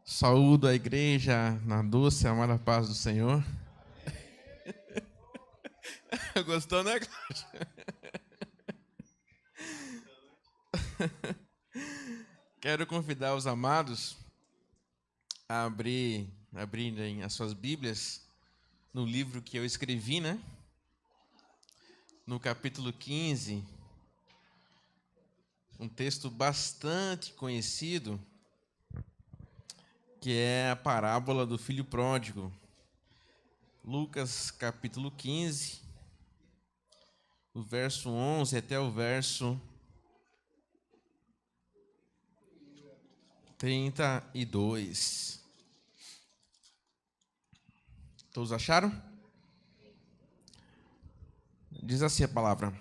Saúdo a igreja na doce e amada paz do Senhor. Gostou, né, Cláudio? Quero convidar os amados a abrirem as suas Bíblias no livro que eu escrevi, né? No capítulo 15, um texto bastante conhecido, que é a parábola do filho pródigo. Lucas, capítulo 15, o verso 11 até o verso 32. Todos acharam? Diz assim a palavra.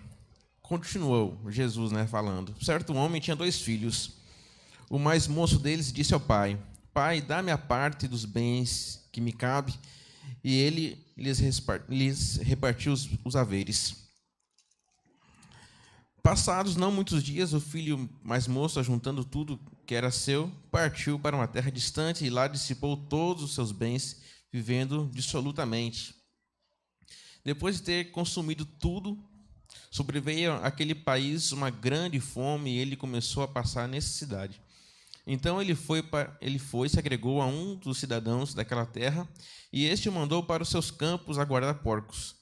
Continuou Jesus, falando. Certo homem tinha 2 filhos. O mais moço deles disse ao pai: Pai, dá-me a parte dos bens que me cabe. E ele lhes repartiu os haveres. Passados não muitos dias, o filho mais moço, ajuntando tudo que era seu, partiu para uma terra distante e lá dissipou todos os seus bens, vivendo dissolutamente. Depois de ter consumido tudo, sobreveio àquele país uma grande fome e ele começou a passar necessidade. Então ele foi e se agregou a um dos cidadãos daquela terra, e este o mandou para os seus campos a guardar porcos.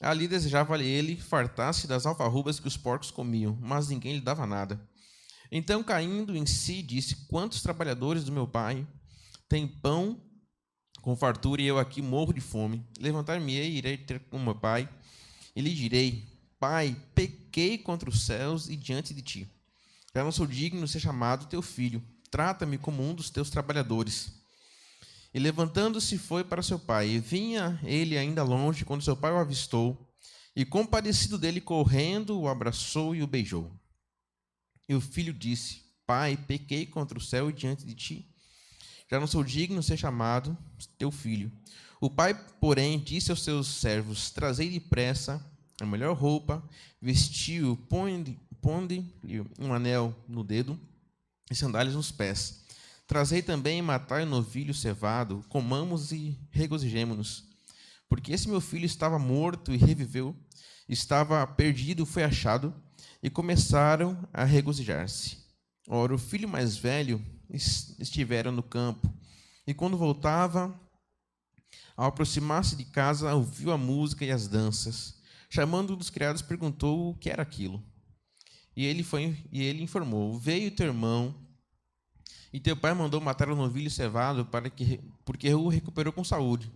Ali desejava ele fartar-se das alfarrubas que os porcos comiam, mas ninguém lhe dava nada. Então, caindo em si, disse: Quantos trabalhadores do meu pai têm pão com fartura e eu aqui morro de fome? Levantar-me-ei e irei ter com meu pai, e lhe direi: Pai, pequei contra os céus e diante de ti. Já não sou digno de ser chamado teu filho. Trata-me como um dos teus trabalhadores. E levantando-se foi para seu pai. E vinha ele ainda longe, quando seu pai o avistou, e compadecido dele, correndo, o abraçou e o beijou. E o filho disse: Pai, pequei contra o céu e diante de ti. Já não sou digno de ser chamado teu filho. O pai, porém, disse aos seus servos: Trazei depressa a melhor roupa, vestiu, ponde-lhe um anel no dedo e sandálias nos pés. Trazei também e matai o novilho cevado, comamos e regozijemo-nos. Porque esse meu filho estava morto e reviveu, estava perdido e foi achado, e começaram a regozijar-se. Ora, o filho mais velho estivera no campo, e quando voltava, ao aproximar-se de casa, ouviu a música e as danças. Chamando um dos criados, perguntou o que era aquilo. E ele informou: Veio teu irmão, e teu pai mandou matar o novilho cevado porque o recuperou com saúde.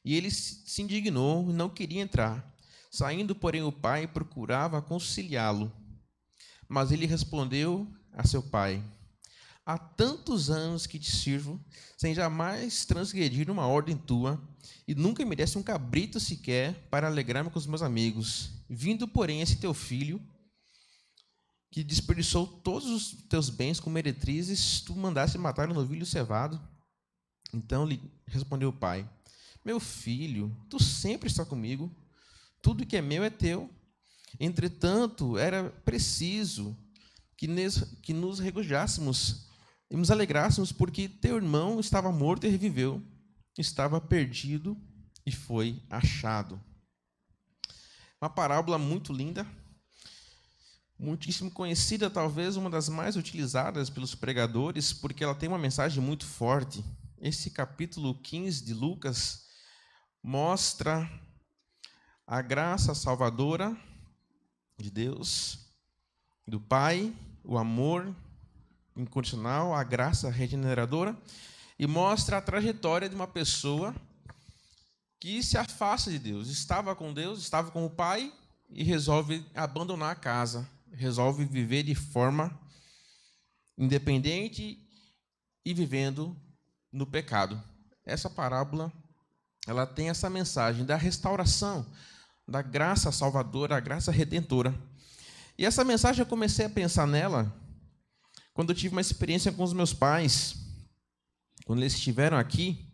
E ele se indignou e não queria entrar. Saindo, porém, o pai procurava conciliá-lo. Mas ele respondeu a seu pai: Há tantos anos que te sirvo, sem jamais transgredir uma ordem tua, e nunca me desse um cabrito sequer para alegrar-me com os meus amigos. Vindo, porém, esse teu filho, que desperdiçou todos os teus bens com meretrizes, tu mandaste matar o novilho cevado. Então lhe respondeu o pai: Meu filho, tu sempre está comigo, tudo que é meu é teu. Entretanto, era preciso que nos regozijássemos e nos alegrássemos, porque teu irmão estava morto e reviveu, estava perdido e foi achado. Uma parábola muito linda, muitíssimo conhecida, talvez uma das mais utilizadas pelos pregadores, porque ela tem uma mensagem muito forte. Esse capítulo 15 de Lucas mostra a graça salvadora de Deus, do Pai, o amor incondicional, a graça regeneradora, e mostra a trajetória de uma pessoa que se afasta de Deus, estava com o Pai e resolve abandonar a casa, resolve viver de forma independente e vivendo no pecado. Essa parábola, ela tem essa mensagem da restauração, da graça salvadora, a graça redentora. E essa mensagem eu comecei a pensar nela quando eu tive uma experiência com os meus pais, quando eles estiveram aqui,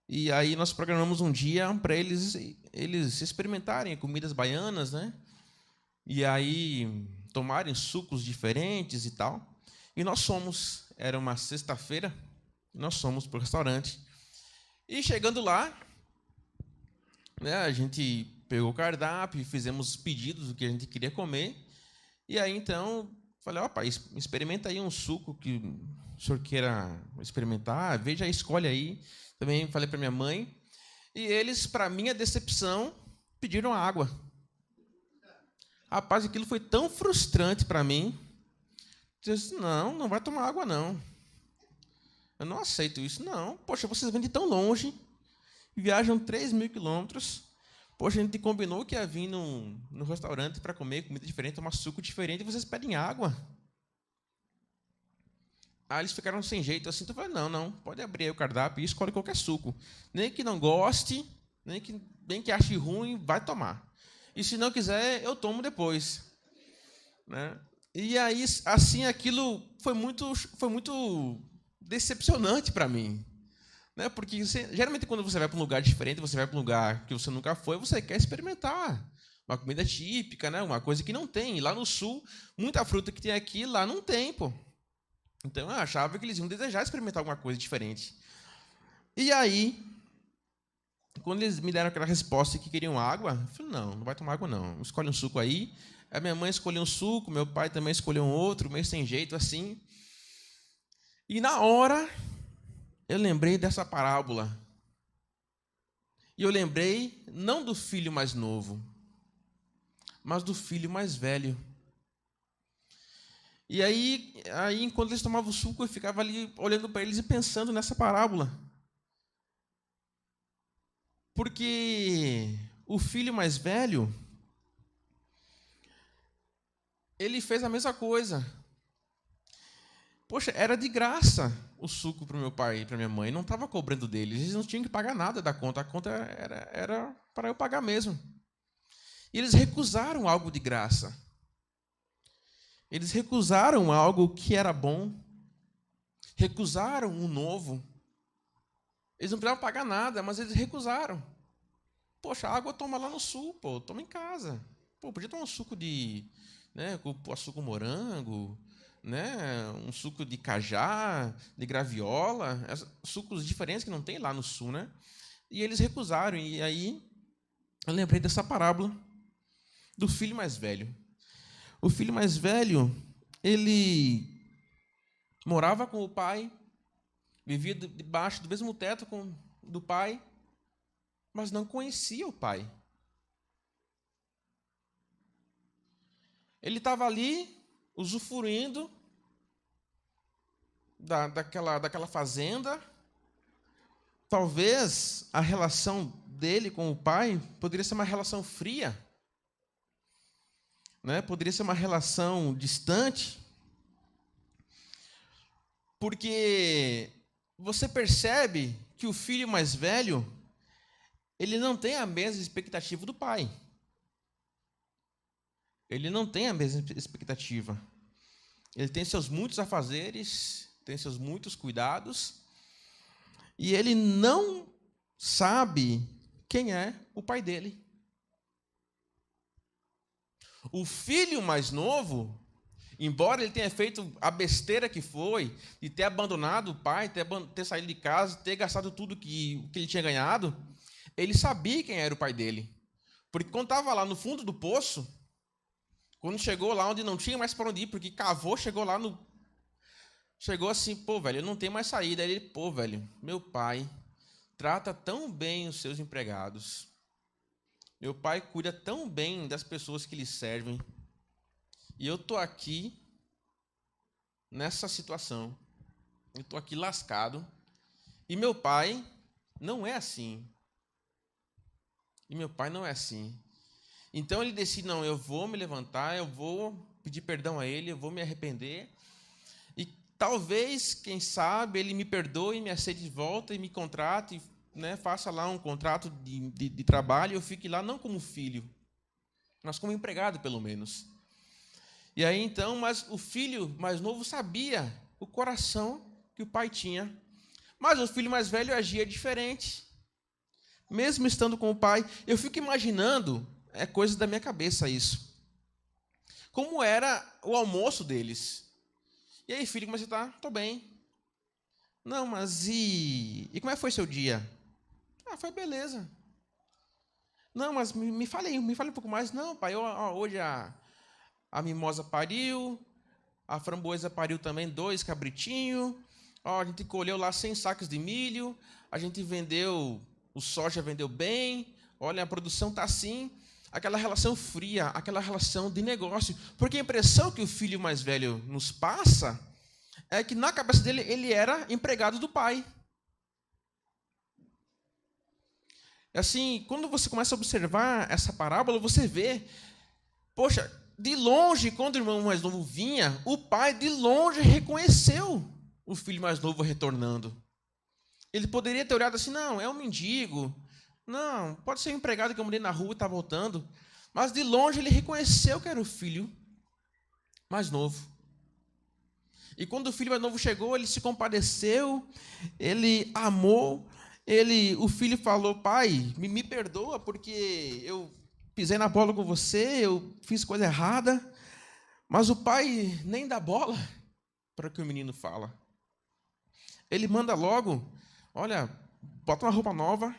e aí nós programamos um dia para eles experimentarem comidas baianas, E aí tomarem sucos diferentes e tal. E nós fomos, era uma sexta-feira, Nós fomos para o restaurante. E chegando lá, né, a gente pegou o cardápio, fizemos os pedidos do que a gente queria comer. E aí, então, falei, ó, pai, experimenta aí um suco que o senhor queira experimentar, veja, escolhe aí. Também falei para minha mãe. E eles, para minha decepção, pediram água. Rapaz, aquilo foi tão frustrante para mim. Eu disse, não vai tomar água, não. Eu não aceito isso, não. Poxa, vocês vêm de tão longe, viajam 3.000 quilômetros. Poxa, a gente combinou que ia vir no restaurante para comer comida diferente, tomar suco diferente, e vocês pedem água. Aí eles ficaram sem jeito assim. Então eu falei, não, pode abrir aí o cardápio e escolhe qualquer suco. Nem que não goste, nem que ache ruim, vai tomar. E se não quiser, eu tomo depois. Né? E aí, assim, aquilo foi muito decepcionante para mim. Né? Porque geralmente quando você vai para um lugar diferente, você vai para um lugar que você nunca foi, você quer experimentar uma comida típica, né? Uma coisa que não tem. Lá no sul, muita fruta que tem aqui, lá não tem, pô. Então eu achava que eles iam desejar experimentar alguma coisa diferente. E aí, quando eles me deram aquela resposta que queriam água, eu falei, não vai tomar água não, escolhe um suco aí. A minha mãe escolheu um suco, meu pai também escolheu um outro, meio sem jeito assim. E na hora, eu lembrei dessa parábola. E eu lembrei não do filho mais novo, mas do filho mais velho. E aí enquanto eles tomavam o suco, eu ficava ali olhando para eles e pensando nessa parábola. Porque o filho mais velho, ele fez a mesma coisa. Poxa, era de graça o suco para o meu pai e para minha mãe. Não estava cobrando deles. Eles não tinham que pagar nada da conta. A conta era para eu pagar mesmo. E eles recusaram algo de graça. Eles recusaram algo que era bom. Recusaram o novo. Eles não precisavam pagar nada, mas eles recusaram. Poxa, a água toma lá no sul, pô. Toma em casa. Pô, podia tomar um suco com açúcar morango, né? Um suco de cajá, de graviola, sucos diferentes que não tem lá no sul, né? E eles recusaram. E aí eu lembrei dessa parábola do filho mais velho. O filho mais velho, ele morava com o pai, vivia debaixo do mesmo teto do pai, mas não conhecia o pai. Ele estava ali, usufruindo daquela fazenda. Talvez a relação dele com o pai poderia ser uma relação fria, né? Poderia ser uma relação distante, porque você percebe que o filho mais velho, ele não tem a mesma expectativa do pai. Ele não tem a mesma expectativa. Ele tem seus muitos afazeres, tem seus muitos cuidados, e ele não sabe quem é o pai dele. O filho mais novo, embora ele tenha feito a besteira que foi, de ter abandonado o pai, ter saído de casa, ter gastado tudo que ele tinha ganhado, ele sabia quem era o pai dele. Porque quando estava lá no fundo do poço, quando chegou lá onde não tinha mais para onde ir, porque cavou, chegou assim, pô, velho, eu não tenho mais saída. Aí ele, pô, velho, meu pai trata tão bem os seus empregados. Meu pai cuida tão bem das pessoas que lhe servem. E eu estou aqui nessa situação. Eu estou aqui lascado. E meu pai não é assim. Então ele decide, não, eu vou me levantar, eu vou pedir perdão a ele, eu vou me arrepender. E talvez, quem sabe, ele me perdoe, me aceite de volta e me contrate, né, faça lá um contrato de trabalho, eu fique lá não como filho, mas como empregado, pelo menos. E aí, então, mas o filho mais novo sabia o coração que o pai tinha. Mas o filho mais velho agia diferente. Mesmo estando com o pai, eu fico imaginando, é coisa da minha cabeça isso, como era o almoço deles. E aí, filho, como você está? Estou bem. Não, mas e como é que foi seu dia? Ah, foi beleza. Não, mas me fale um pouco mais. Não, pai, hoje a mimosa pariu, a framboesa pariu também 2 cabritinhos. Ó, a gente colheu lá 100 sacos de milho, a gente vendeu, o soja vendeu bem. Olha, a produção está assim. Aquela relação fria, aquela relação de negócio. Porque a impressão que o filho mais velho nos passa é que na cabeça dele ele era empregado do pai. Assim, quando você começa a observar essa parábola, você vê, poxa, de longe, quando o irmão mais novo vinha, o pai de longe reconheceu o filho mais novo retornando. Ele poderia ter olhado assim, não, é um mendigo, não, pode ser um empregado que eu mandei na rua e está voltando. Mas de longe ele reconheceu que era o filho mais novo. E quando o filho mais novo chegou, ele se compadeceu, ele amou, o filho falou, pai, me perdoa porque eu pisei na bola com você, eu fiz coisa errada. Mas o pai nem dá bola para o que o menino fala. Ele manda logo, olha, bota uma roupa nova,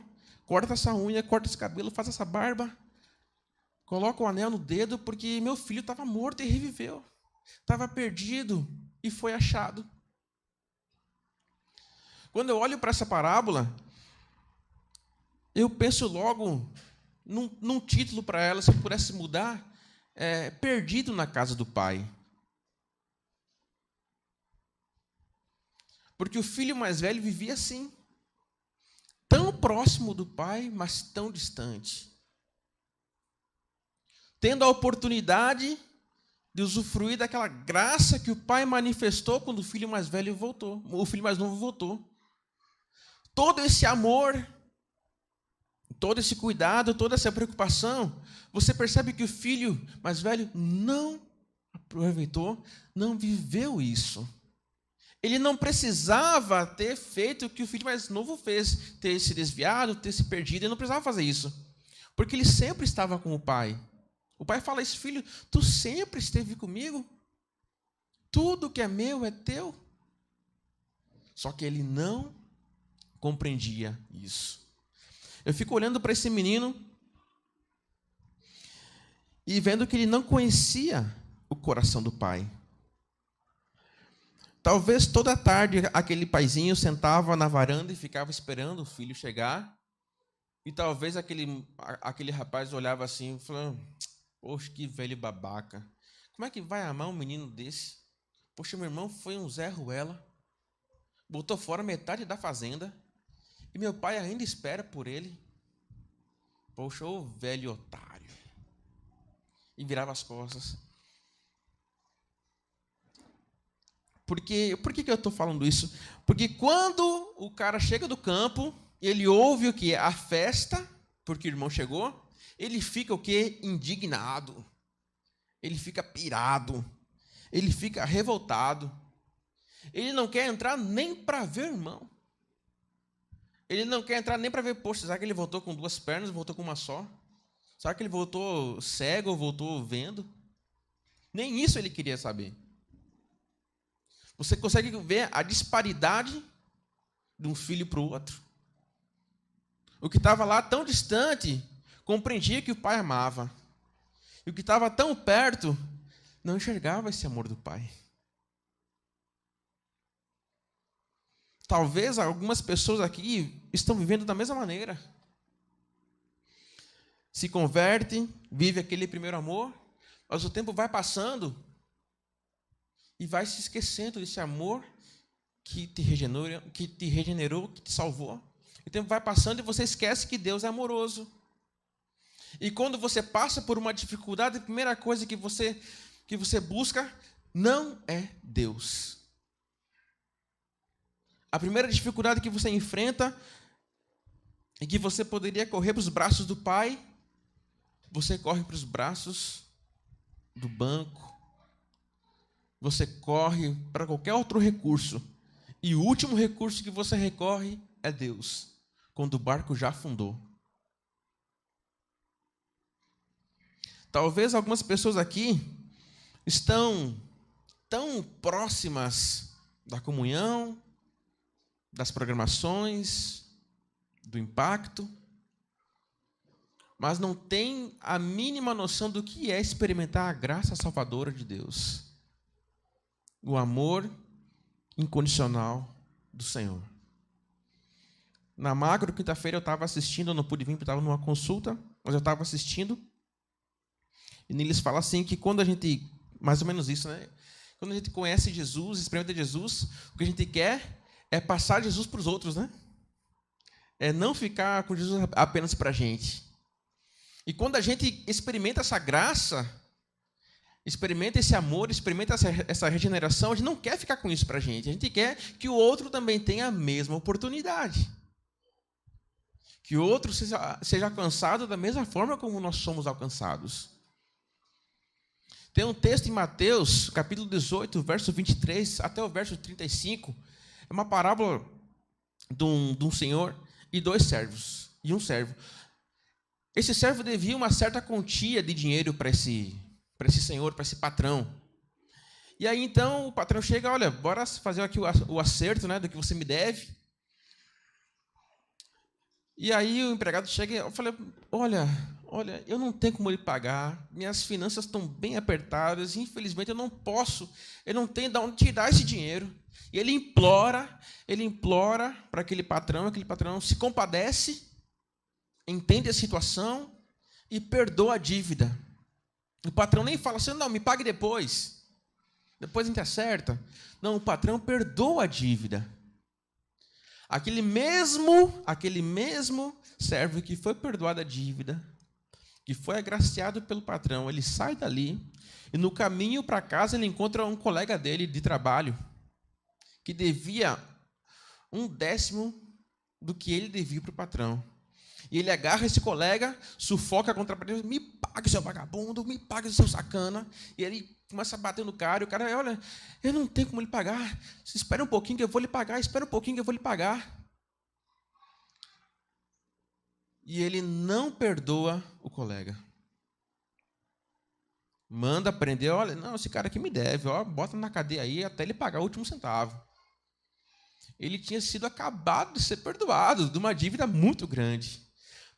corta essa unha, corta esse cabelo, faz essa barba, coloca o anel no dedo, porque meu filho estava morto e reviveu. Estava perdido e foi achado. Quando eu olho para essa parábola, eu penso logo num título para ela, se eu pudesse mudar, Perdido na Casa do Pai. Porque o filho mais velho vivia assim, tão próximo do pai, mas tão distante. Tendo a oportunidade de usufruir daquela graça que o pai manifestou quando o filho mais velho voltou, o filho mais novo voltou. Todo esse amor, todo esse cuidado, toda essa preocupação, você percebe que o filho mais velho não aproveitou, não viveu isso. Ele não precisava ter feito o que o filho mais novo fez, ter se desviado, ter se perdido, ele não precisava fazer isso, porque ele sempre estava com o pai. O pai fala isso, filho, tu sempre esteve comigo, tudo que é meu é teu. Só que ele não compreendia isso. Eu fico olhando para esse menino e vendo que ele não conhecia o coração do pai. Talvez toda tarde aquele paizinho sentava na varanda e ficava esperando o filho chegar. E talvez aquele rapaz olhava assim e falava, poxa, que velho babaca. Como é que vai amar um menino desse? Poxa, meu irmão foi um Zé Ruela. Botou fora metade da fazenda. E meu pai ainda espera por ele. Poxa, ô velho otário. E virava as costas. Por que eu estou falando isso? Porque quando o cara chega do campo, ele ouve o que? A festa, porque o irmão chegou, ele fica o quê? Indignado. Ele fica pirado. Ele fica revoltado. Ele não quer entrar nem para ver o irmão. Ele não quer entrar nem para ver, poxa, será que ele voltou com 2 pernas, voltou com uma só? Será que ele voltou cego ou voltou vendo? Nem isso ele queria saber. Você consegue ver a disparidade de um filho para o outro. O que estava lá tão distante, compreendia que o pai amava. E o que estava tão perto, não enxergava esse amor do pai. Talvez algumas pessoas aqui estão vivendo da mesma maneira. Se convertem, vive aquele primeiro amor, mas o tempo vai passando e vai se esquecendo desse amor que te regenerou, que te salvou. O tempo vai passando e você esquece que Deus é amoroso. E quando você passa por uma dificuldade, a primeira coisa que você busca não é Deus. A primeira dificuldade que você enfrenta e que você poderia correr para os braços do Pai, você corre para os braços do banco. Você corre para qualquer outro recurso. E o último recurso que você recorre é Deus, quando o barco já afundou. Talvez algumas pessoas aqui estão tão próximas da comunhão, das programações, do impacto, mas não tem a mínima noção do que é experimentar a graça salvadora de Deus, o amor incondicional do Senhor. Na Macro, quinta-feira, eu estava assistindo, eu não pude vir porque estava numa consulta, mas eu estava assistindo, e neles fala assim que quando a gente, mais ou menos isso, né? Quando a gente conhece Jesus, experimenta Jesus, o que a gente quer é passar Jesus para os outros, né? É não ficar com Jesus apenas para a gente. E quando a gente experimenta essa graça, experimenta esse amor, experimenta essa regeneração, a gente não quer ficar com isso para a gente quer que o outro também tenha a mesma oportunidade. Que o outro seja alcançado da mesma forma como nós somos alcançados. Tem um texto em Mateus, capítulo 18, verso 23 até o verso 35. É uma parábola de um senhor e dois servos. E um servo. Esse servo devia uma certa quantia de dinheiro para esse senhor, para esse patrão. E aí, então, o patrão chega, olha, bora fazer aqui o acerto, né, do que você me deve. E aí o empregado chega e eu falei, olha, eu não tenho como lhe pagar, minhas finanças estão bem apertadas, infelizmente eu não tenho de onde tirar esse dinheiro. E ele implora para aquele patrão se compadece, entende a situação e perdoa a dívida. O patrão nem fala assim, não, me pague depois a gente acerta. Não, o patrão perdoa a dívida. Aquele mesmo servo que foi perdoado a dívida, que foi agraciado pelo patrão, ele sai dali e no caminho para casa ele encontra um colega dele de trabalho que devia 1/10 do que ele devia para o patrão. E ele agarra esse colega, sufoca contra a parede, me pague, seu vagabundo, me pague, seu sacana. E ele começa a bater no cara, e o cara, olha, eu não tenho como lhe pagar, espera um pouquinho que eu vou lhe pagar, espera um pouquinho que eu vou lhe pagar. E ele não perdoa o colega. Manda prender, olha, não, esse cara aqui me deve, ó, bota na cadeia aí até ele pagar o último centavo. Ele tinha sido acabado de ser perdoado de uma dívida muito grande.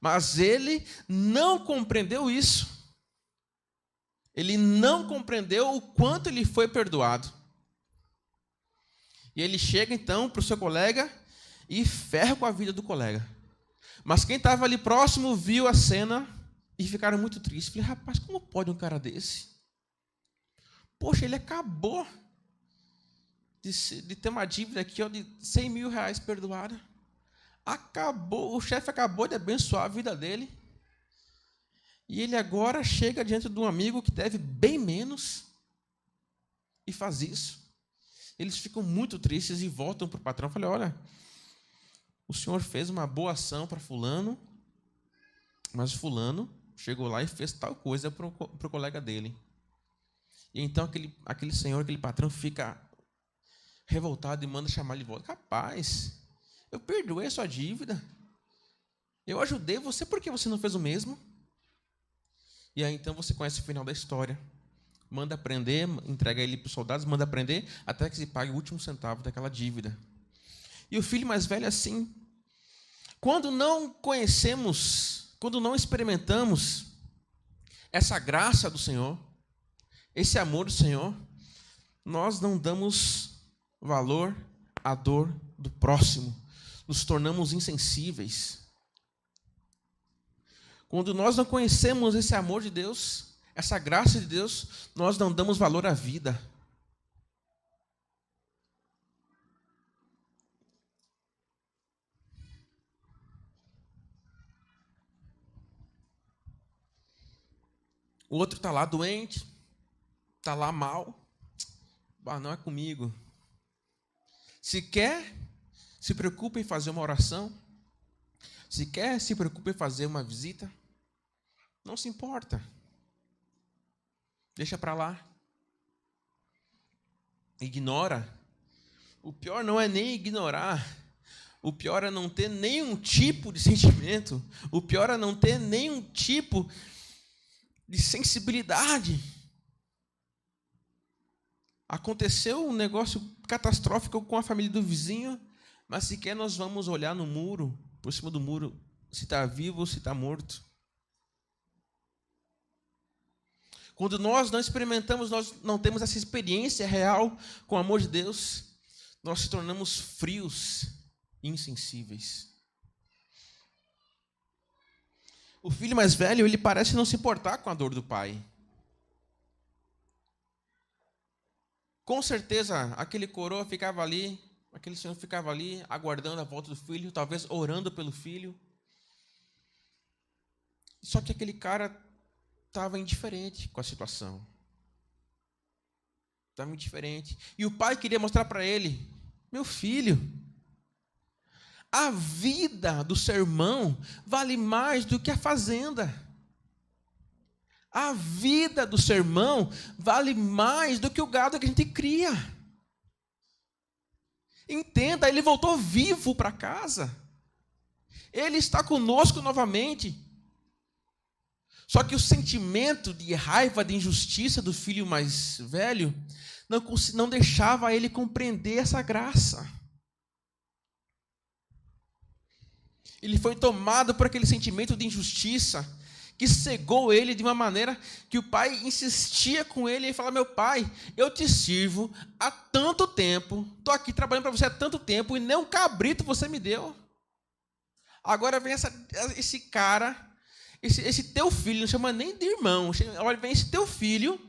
Mas ele não compreendeu isso. Ele não compreendeu o quanto ele foi perdoado. E ele chega então para o seu colega e ferra com a vida do colega. Mas quem estava ali próximo viu a cena e ficaram muito tristes. Falei, rapaz, como pode um cara desse? Poxa, ele acabou de ter uma dívida aqui ó, de 100 mil reais perdoada. O chefe acabou de abençoar a vida dele. E ele agora chega diante de um amigo que deve bem menos e faz isso. Eles ficam muito tristes e voltam para o patrão e falam, olha, o senhor fez uma boa ação para fulano, mas fulano chegou lá e fez tal coisa para o colega dele. E então aquele senhor, aquele patrão fica revoltado e manda chamar ele de volta. Rapaz, eu perdoei a sua dívida. Eu ajudei você, por que você não fez o mesmo? E aí então você conhece o final da história. Manda prender, entrega ele para os soldados, manda prender até que se pague o último centavo daquela dívida. E o filho mais velho é assim. Quando não conhecemos, quando não experimentamos essa graça do Senhor, esse amor do Senhor, nós não damos valor à dor do próximo, nos tornamos insensíveis. Quando nós não conhecemos esse amor de Deus, essa graça de Deus, nós não damos valor à vida. O outro está lá doente, está lá mal. Não é comigo. Se quer, se preocupa em fazer uma oração. Se quer, se preocupa em fazer uma visita. Não se importa. Deixa para lá. Ignora. O pior não é nem ignorar. O pior é não ter nenhum tipo de sentimento. O pior é não ter nenhum tipo de sensibilidade. Aconteceu um negócio catastrófico com a família do vizinho, mas sequer nós vamos olhar no muro, por cima do muro, se está vivo ou se está morto. Quando nós não experimentamos, nós não temos essa experiência real com o amor de Deus, nós se tornamos frios e insensíveis. O filho mais velho, ele parece não se importar com a dor do pai. Com certeza, aquele coroa ficava ali, aquele senhor ficava ali, aguardando a volta do filho, talvez orando pelo filho. Só que aquele cara estava indiferente com a situação. Estava indiferente. E o pai queria mostrar para ele: meu filho, a vida do seu irmão vale mais do que a fazenda. A vida do seu irmão vale mais do que o gado que a gente cria. Entenda, ele voltou vivo para casa. Ele está conosco novamente. Só que o sentimento de raiva, de injustiça do filho mais velho não deixava ele compreender essa graça. Ele foi tomado por aquele sentimento de injustiça que cegou ele de uma maneira que o pai insistia com ele e falava: meu pai, eu te sirvo há tanto tempo, estou aqui trabalhando para você há tanto tempo e nem um cabrito você me deu. Agora vem esse cara, esse teu filho, não chama nem de irmão, olha, vem esse teu filho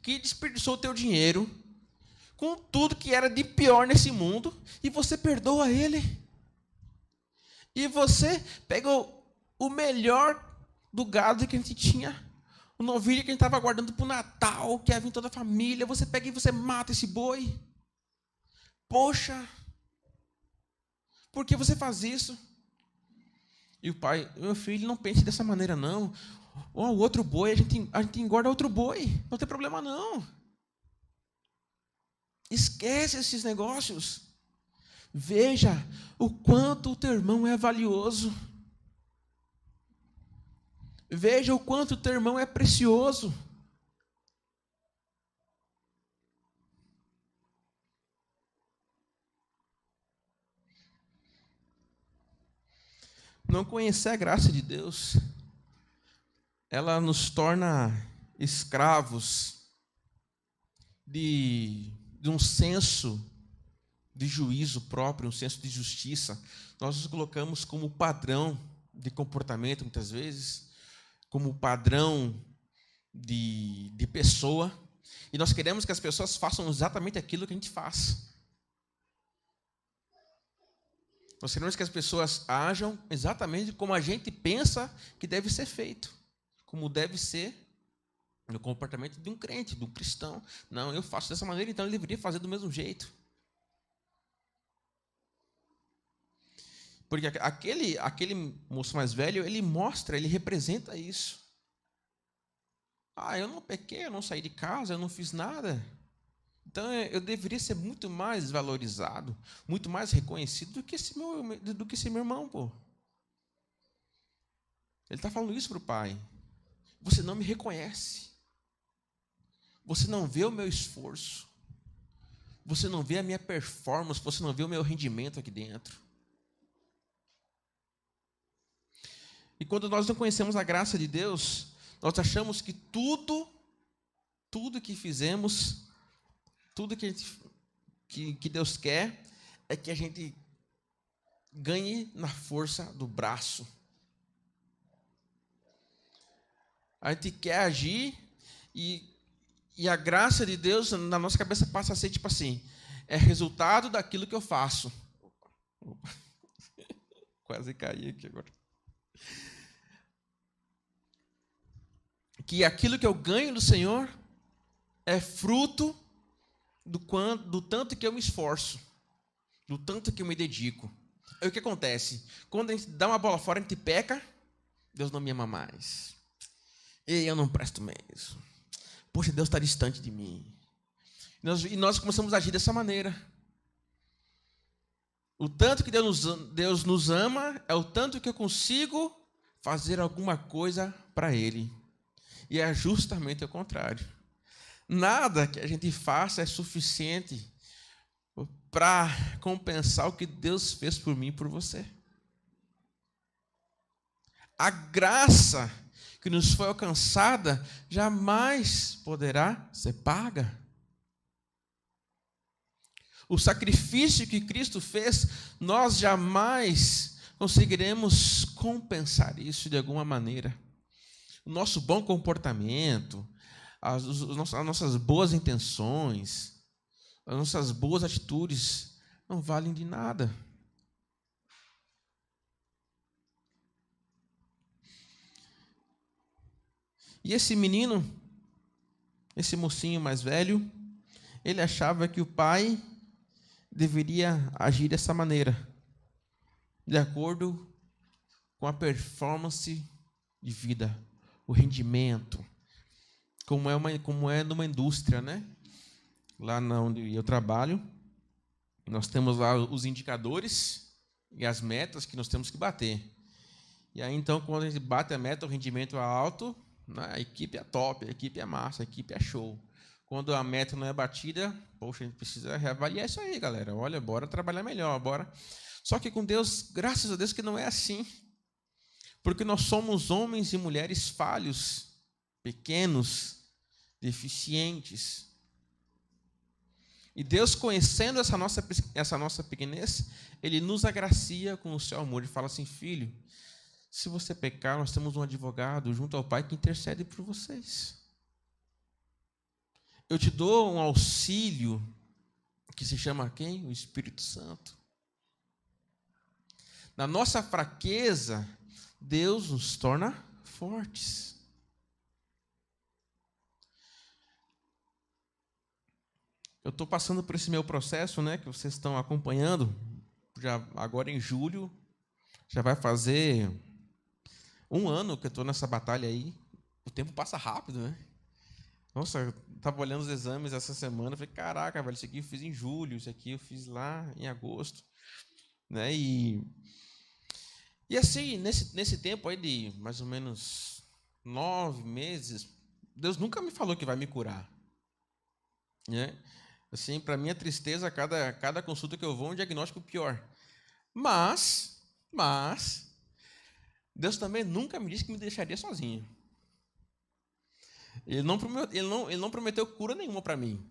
que desperdiçou o teu dinheiro com tudo que era de pior nesse mundo, e você perdoa ele. E você pegou o melhor do gado que a gente tinha, o novilho que a gente estava guardando para o Natal, que ia vir toda a família, você pega e você mata esse boi. Poxa, por que você faz isso? E o pai: meu filho, não pense dessa maneira não. O outro boi, a gente engorda outro boi, não tem problema não. Esquece esses negócios. Veja o quanto o teu irmão é valioso. Veja o quanto o teu irmão é precioso. Não conhecer a graça de Deus, ela nos torna escravos de um senso de juízo próprio, um senso de justiça. Nós nos colocamos como padrão de comportamento, muitas vezes, como padrão de pessoa, e nós queremos que as pessoas façam exatamente aquilo que a gente faz. Nós queremos que as pessoas ajam exatamente como a gente pensa que deve ser feito, como deve ser no comportamento de um crente, de um cristão. Não, eu faço dessa maneira, então eu deveria fazer do mesmo jeito. Porque aquele moço mais velho, ele mostra, ele representa isso. Eu não pequei, eu não saí de casa, eu não fiz nada. Então eu deveria ser muito mais valorizado, muito mais reconhecido do que esse meu irmão, pô. Ele está falando isso para o pai. Você não me reconhece. Você não vê o meu esforço. Você não vê a minha performance, você não vê o meu rendimento aqui dentro. E quando nós não conhecemos a graça de Deus, nós achamos que tudo que fizemos, tudo que Deus quer, é que a gente ganhe na força do braço. A gente quer agir e a graça de Deus na nossa cabeça passa a ser tipo assim: é resultado daquilo que eu faço. Opa. Quase caí aqui agora. Que aquilo que eu ganho do Senhor é fruto do tanto que eu me esforço, do tanto que eu me dedico. Aí o que acontece? Quando a gente dá uma bola fora, a gente peca, Deus não me ama mais. E eu não presto mesmo. Poxa, Deus está distante de mim. E nós começamos a agir dessa maneira. O tanto que Deus nos ama é o tanto que eu consigo fazer alguma coisa para Ele. E é justamente o contrário. Nada que a gente faça é suficiente para compensar o que Deus fez por mim e por você. A graça que nos foi alcançada jamais poderá ser paga. O sacrifício que Cristo fez, nós jamais conseguiremos compensar isso de alguma maneira. O nosso bom comportamento, as nossas boas intenções, as nossas boas atitudes não valem de nada. E esse menino, esse mocinho mais velho, ele achava que o pai deveria agir dessa maneira, de acordo com a performance de vida, o rendimento, como é numa indústria, né? Lá onde eu trabalho, nós temos lá os indicadores e as metas que nós temos que bater. E aí, então, quando a gente bate a meta, o rendimento é alto, né? A equipe é top, a equipe é massa, a equipe é show. Quando a meta não é batida, poxa, a gente precisa reavaliar isso aí, galera. Olha, bora trabalhar melhor, bora. Só que com Deus, graças a Deus que não é assim. Porque nós somos homens e mulheres falhos, pequenos, deficientes. E Deus, conhecendo essa nossa pequenez, Ele nos agracia com o seu amor. Ele fala assim, filho, se você pecar, nós temos um advogado junto ao Pai que intercede por vocês. Eu te dou um auxílio que se chama quem? O Espírito Santo. Na nossa fraqueza, Deus nos torna fortes. Eu estou passando por esse meu processo, né, que vocês estão acompanhando. Já agora em julho, já vai fazer 1 ano que eu estou nessa batalha aí. O tempo passa rápido, né? Nossa, eu estava olhando os exames essa semana, falei, caraca, velho, isso aqui eu fiz em julho, isso aqui eu fiz lá em agosto, né? E assim, nesse tempo aí de mais ou menos 9 meses, Deus nunca me falou que vai me curar, né? Assim, para minha tristeza, cada consulta que eu vou é um diagnóstico pior. Mas Deus também nunca me disse que me deixaria sozinho. Ele não prometeu cura nenhuma para mim.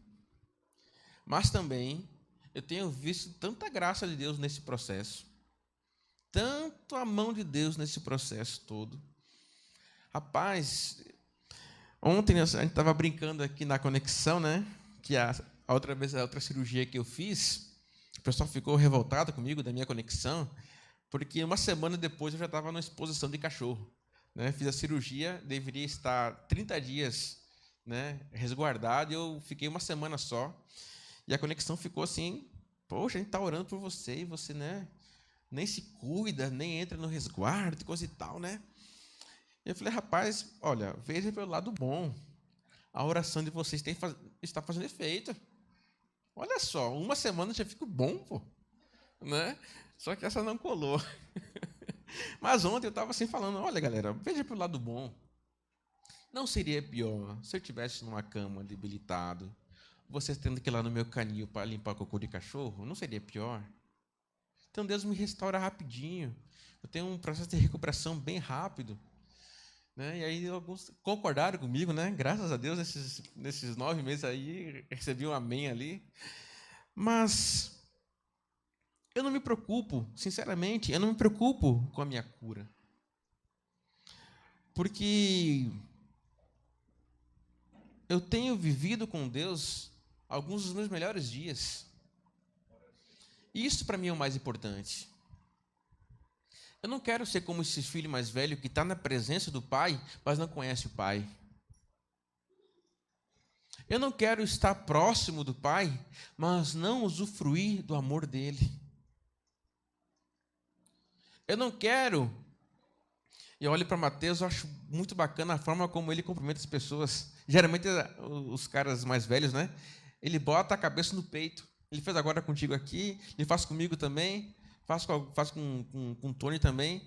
Mas também eu tenho visto tanta graça de Deus nesse processo. Tanto a mão de Deus nesse processo todo. Rapaz, ontem a gente estava brincando aqui na conexão, né? Que a outra cirurgia que eu fiz, o pessoal ficou revoltado comigo da minha conexão, porque 1 semana depois eu já estava numa exposição de cachorro. Né? Fiz a cirurgia, deveria estar 30 dias, né, resguardado, e eu fiquei 1 semana só. E a conexão ficou assim, poxa, a gente está orando por você, e você, né, nem se cuida, nem entra no resguardo, coisa e tal, né? E eu falei, rapaz, olha, veja pelo lado bom. A oração de vocês está fazendo efeito. Olha só, 1 semana eu já fico bom, pô. Né? Só que essa não colou. Mas ontem eu estava assim falando, olha galera, veja pelo lado bom. Não seria pior se eu estivesse numa cama debilitado, vocês tendo que ir lá no meu canil para limpar cocô de cachorro? Não seria pior? Então Deus me restaura rapidinho. Eu tenho um processo de recuperação bem rápido. Né? E aí alguns concordaram comigo, né? Graças a Deus, nesses 9 meses aí, recebi um amém ali. Mas eu não me preocupo, sinceramente, eu não me preocupo com a minha cura. Porque eu tenho vivido com Deus alguns dos meus melhores dias. E isso para mim é o mais importante. Eu não quero ser como esse filho mais velho que está na presença do pai, mas não conhece o pai. Eu não quero estar próximo do pai, mas não usufruir do amor dele. Eu não quero. E eu olho para Mateus, eu acho muito bacana a forma como ele cumprimenta as pessoas. Geralmente os caras mais velhos, né? Ele bota a cabeça no peito. Ele fez agora contigo aqui, ele faz comigo também, faz com o Tony também.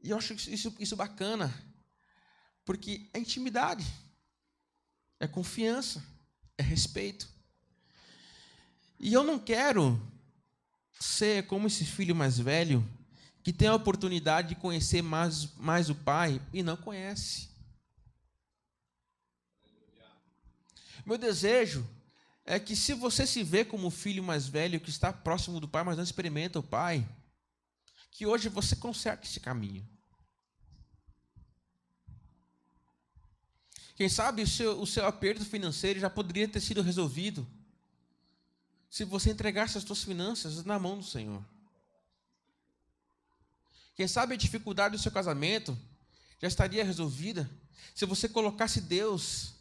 E eu acho isso bacana, porque é intimidade, é confiança, é respeito. E eu não quero ser como esse filho mais velho, que tem a oportunidade de conhecer mais o pai e não conhece. Meu desejo é que, se você se vê como o filho mais velho que está próximo do pai, mas não experimenta o pai, que hoje você conserte esse caminho. Quem sabe o seu aperto financeiro já poderia ter sido resolvido se você entregasse as suas finanças na mão do Senhor. Quem sabe a dificuldade do seu casamento já estaria resolvida se você colocasse Deus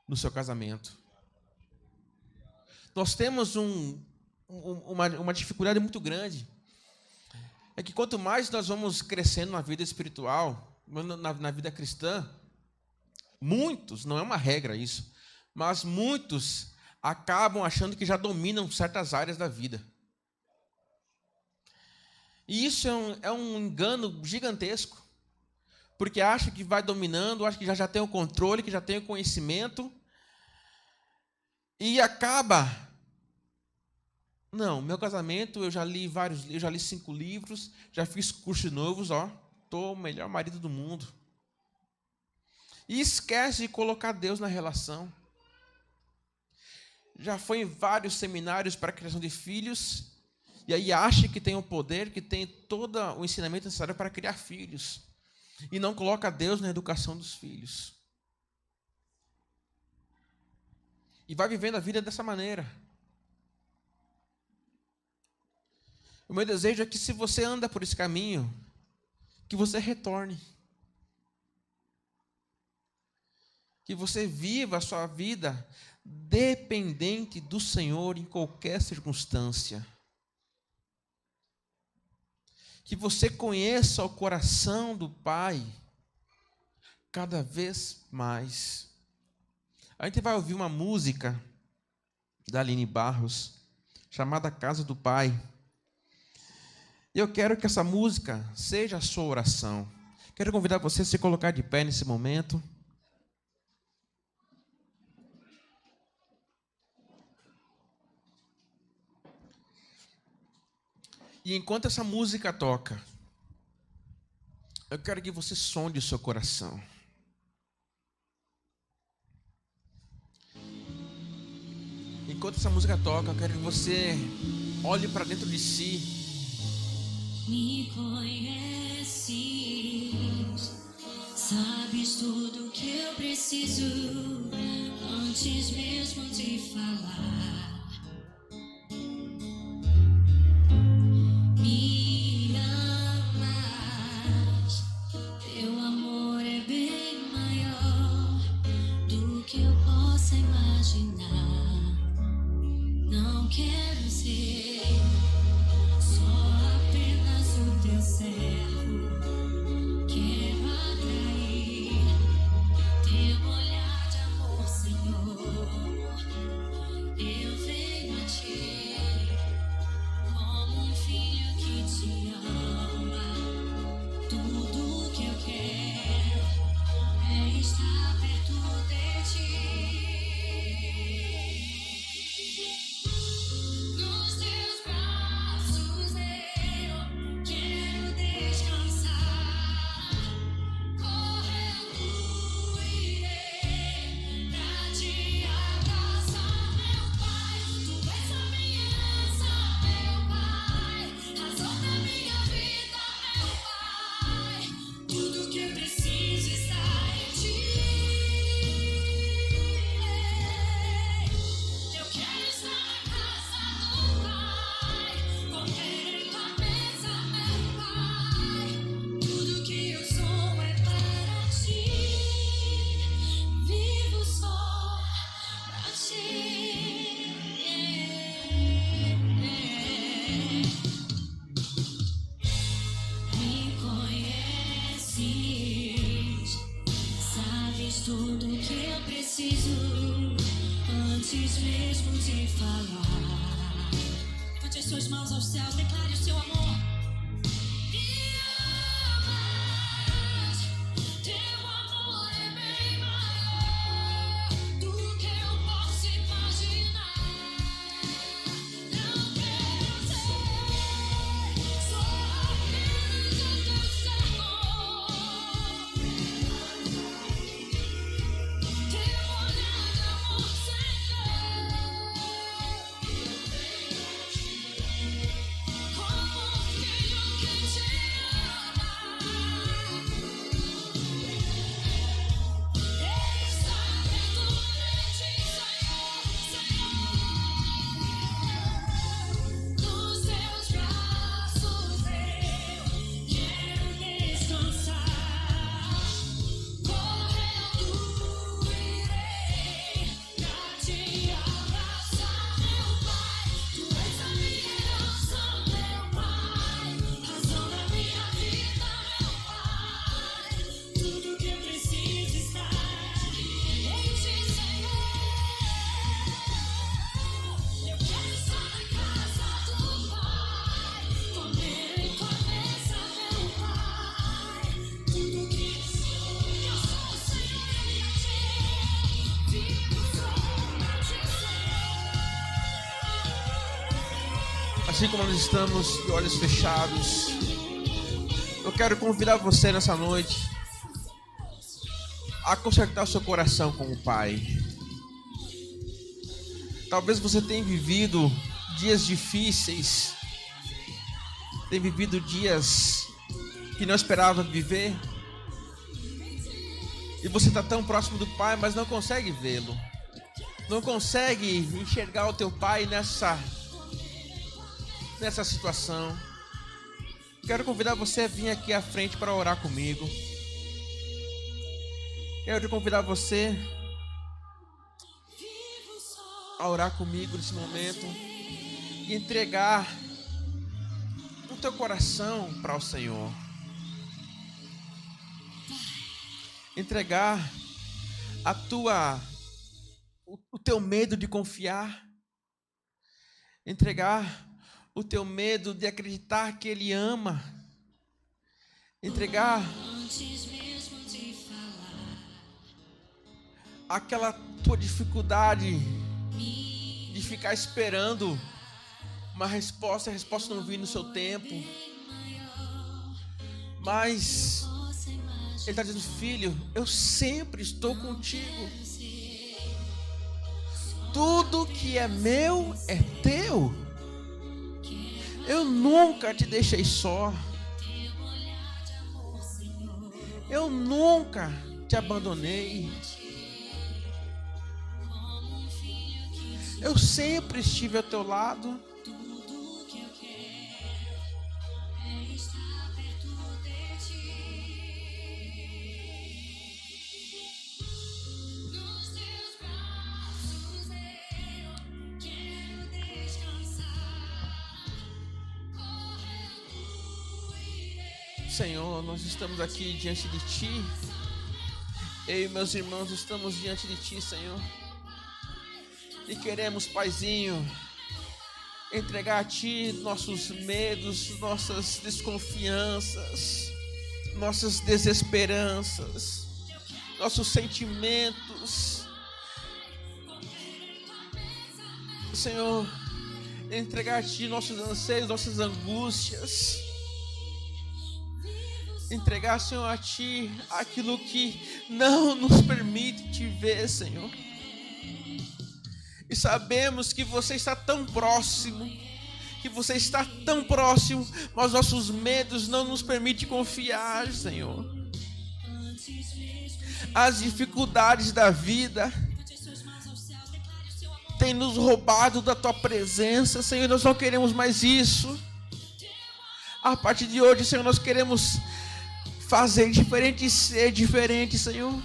no seu casamento. Nós temos uma dificuldade muito grande. É que quanto mais nós vamos crescendo na vida espiritual, na vida cristã, muitos, não é uma regra isso, mas muitos acabam achando que já dominam certas áreas da vida. E isso é um engano gigantesco, porque acha que vai dominando, acha que já tem o controle, que já tem o conhecimento, e acaba... Não, meu casamento, eu já li 5 livros, já fiz cursos novos, estou o melhor marido do mundo. E esquece de colocar Deus na relação. Já foi em vários seminários para a criação de filhos, e aí acha que tem o poder, que tem todo o ensinamento necessário para criar filhos, e não coloca Deus na educação dos filhos. E vai vivendo a vida dessa maneira. O meu desejo é que, se você anda por esse caminho, que você retorne. Que você viva a sua vida dependente do Senhor em qualquer circunstância. Que você conheça o coração do Pai cada vez mais. A gente vai ouvir uma música da Aline Barros, chamada Casa do Pai. E eu quero que essa música seja a sua oração. Quero convidar você a se colocar de pé nesse momento. E enquanto essa música toca, eu quero que você sonde o seu coração. Enquanto essa música toca, eu quero que você olhe para dentro de si. Me conheces, sabes tudo que eu preciso antes mesmo de falar. Me amas, teu amor é bem maior do que eu possa imaginar. Não quero ser teu servo, quero atrair teu olhar de amor, Senhor. Eu venho a ti como um filho que te ama. Tudo que eu quero é estar perto de ti. Nos teus braços quero descansar, correndo irei pra te abraçar, meu Pai. Tu és a minha herança, meu Pai, razão da minha vida, meu Pai. Tudo que eu preciso está em ti. Eu quero estar na casa do Pai, comer em tua mesa, meu Pai. Tudo que eu sou é para ti, vivo só para ti. Me conheces, sabes tudo que eu preciso antes mesmo de falar. Levante as suas mãos aos céus, declare o seu amor. Me amas, teu amor é bem maior do que eu posso imaginar. Assim como nós estamos de olhos fechados, eu quero convidar você nessa noite a consertar o seu coração com o Pai. Talvez você tenha vivido dias difíceis, tenha vivido dias que não esperava viver, e você está tão próximo do Pai, mas não consegue vê-lo, não consegue enxergar o teu Pai nessa situação. Quero convidar você a vir aqui à frente para orar comigo. Quero convidar você a orar comigo nesse momento e entregar o teu coração para o Senhor. Entregar o teu medo de confiar. Entregar o teu medo de acreditar que Ele ama. Entregar aquela tua dificuldade de ficar esperando uma resposta, a resposta não vir no seu tempo. Mas Ele está dizendo: filho, eu sempre estou contigo. Tudo que é meu é teu. Eu nunca te deixei só. Eu nunca te abandonei. Eu sempre estive ao teu lado. Senhor, nós estamos aqui diante de Ti. Eu e meus irmãos estamos diante de Ti, Senhor. E queremos, Paizinho, entregar a Ti nossos medos, nossas desconfianças, nossas desesperanças, nossos sentimentos. Senhor, entregar a Ti nossos anseios, nossas angústias. Entregar, Senhor, a Ti aquilo que não nos permite Te ver, Senhor. E sabemos que Você está tão próximo, mas nossos medos não nos permitem confiar, Senhor. As dificuldades da vida têm nos roubado da Tua presença, Senhor. Nós não queremos mais isso. A partir de hoje, Senhor, nós queremos fazer diferente e ser diferente, Senhor.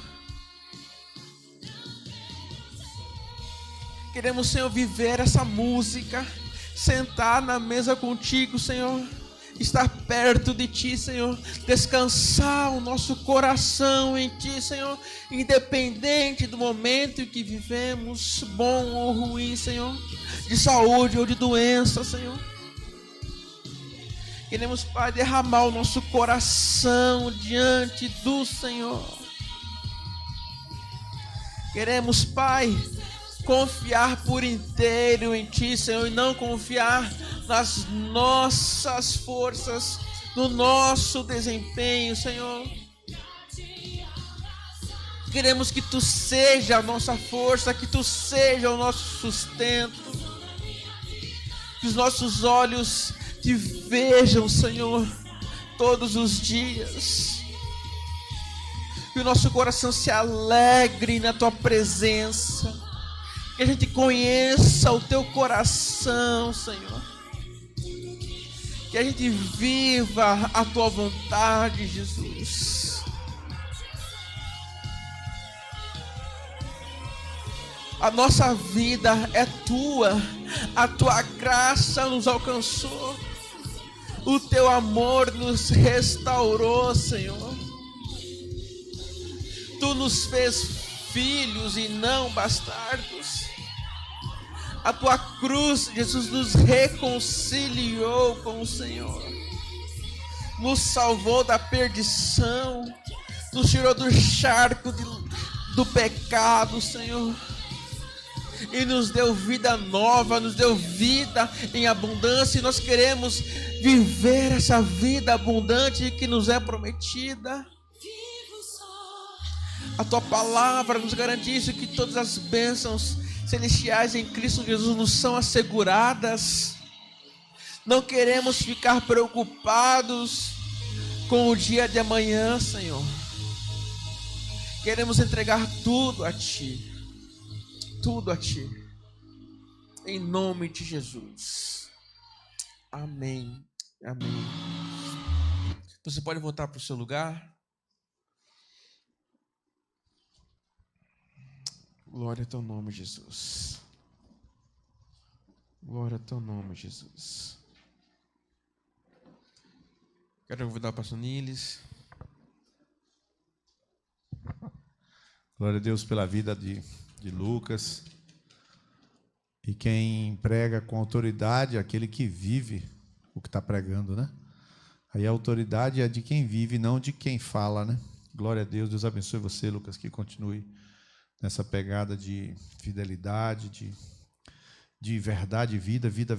Queremos, Senhor, viver essa música, sentar na mesa contigo, Senhor, estar perto de Ti, Senhor, descansar o nosso coração em Ti, Senhor, independente do momento em que vivemos, bom ou ruim, Senhor, de saúde ou de doença, Senhor. Queremos, Pai, derramar o nosso coração diante do Senhor. Queremos, Pai, confiar por inteiro em Ti, Senhor, e não confiar nas nossas forças, no nosso desempenho, Senhor. Queremos que Tu seja a nossa força, que Tu seja o nosso sustento, que os nossos olhos Te vejam, Senhor, todos os dias, que o nosso coração se alegre na Tua presença, que a gente conheça o Teu coração, Senhor, que a gente viva a Tua vontade, Jesus. A nossa vida é Tua, a Tua graça nos alcançou, o Teu amor nos restaurou, Senhor. Tu nos fez filhos e não bastardos. A Tua cruz, Jesus, nos reconciliou com o Senhor, nos salvou da perdição, nos tirou do charco do pecado, Senhor, e nos deu vida nova, nos deu vida em abundância, e nós queremos viver essa vida abundante que nos é prometida. A tua palavra nos garante que todas as bênçãos celestiais em Cristo Jesus nos são asseguradas. Não queremos ficar preocupados com o dia de amanhã, Senhor. Queremos entregar tudo a Ti. Tudo a Ti. Em nome de Jesus. Amém. Amém. Você pode voltar para o seu lugar. Glória ao Teu nome, Jesus. Glória ao Teu nome, Jesus. Quero convidar o pastor Niles. Glória a Deus pela vida de Lucas. E quem prega com autoridade é aquele que vive o que está pregando, né? Aí a autoridade é de quem vive, não de quem fala, né? Glória a Deus. Deus abençoe você, Lucas, que continue nessa pegada de fidelidade, de verdade, vida, verdade.